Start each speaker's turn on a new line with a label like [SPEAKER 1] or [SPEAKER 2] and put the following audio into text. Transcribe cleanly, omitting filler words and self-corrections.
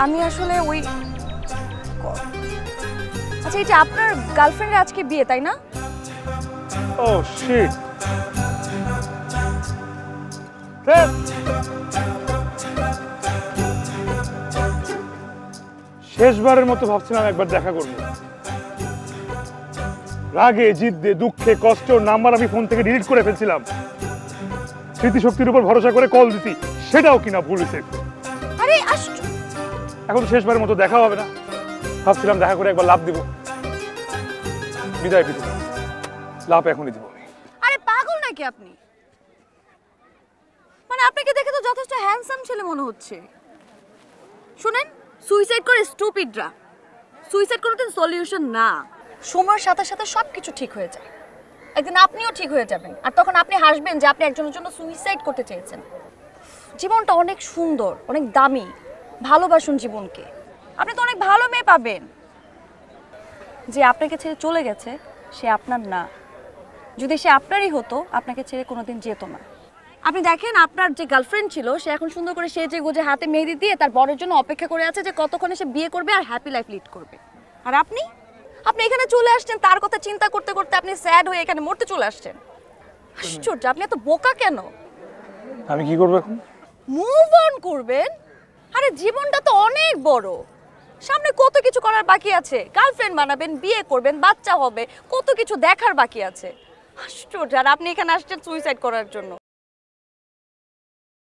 [SPEAKER 1] আমি আসলে ওই আচ্ছা এই যে আপনার গার্লফ্রেন্ডের আজকে বিয়ে তাই না?
[SPEAKER 2] ও শিট, শেষবারের মতো ভাবছিলাম একবার দেখা করব। রাগে জিদ্দে দুঃখে কষ্ট নাম্বার আমি ফোন থেকে ডিলিট করে ফেলছিলাম। স্মৃতিশক্তির উপর ভরসা করে কল দিছি, সেটাও কিনা ভুল হয়েছে।
[SPEAKER 1] আরে
[SPEAKER 2] এখন শেষবারের মতো দেখা হবে না, ভাবছিলাম দেখা করে একবার লাভ দিব। বিদায় বিদায়, লাভ এখনই দিব।
[SPEAKER 1] আরে পাগল নাকি আপনি? মানে আপনাকে দেখে তো যথেষ্ট হ্যান্ডসাম ছেলে মনে হচ্ছে। শুনেন, সুইসাইড করে স্টুপিডরা, সুইসাইড কোনো দিন সলিউশন না। সময়ের সাথে সাথে সবকিছু ঠিক হয়ে যায়। একদিন আপনিও ঠিক হয়ে যাবেন, আর তখন আপনি হাসবেন যে আপনি একজনের জন্য সুইসাইড করতে চেয়েছেন। জীবনটা অনেক সুন্দর, অনেক দামি, ভালোবাসুন জীবনকে। আপনি তো অনেক ভালো মেয়ে পাবেন। যে আপনাকে ছেড়ে চলে গেছে সে আপনার না, যদি সে আপনারই হতো আপনাকে ছেড়ে কোনোদিন যেত না। আপনি দেখেন আপনার যে গার্লফ্রেন্ড ছিল সে এখন সুন্দর করে সেজে গুজে হাতে মেহেদি দিয়ে তার বরের জন্য অপেক্ষা করে আছে যে কতক্ষণে সে বিয়ে করবে আর হ্যাপি লাইফ লিড করবে। আর আপনি আপনি এখানে চলে আসছেন তার কথা চিন্তা করতে করতে, আপনি স্যাড হয়ে এখানে মরতে চলে আসছেন। আশ্চর্য, আপনি এত বোকা কেন?
[SPEAKER 2] আমি কি করবো এখন?
[SPEAKER 1] মুভ অন করবেন। আরে জীবনটা তো অনেক বড়, সামনে কত কিছু করার বাকি আছে। গার্লফ্রেন্ড বানাবেন, বিয়ে করবেন, বাচ্চা হবে, কত কিছু দেখার বাকি আছে। আশ্চর্য, আর আপনি এখানে আসছেন সুইসাইড করার জন্য।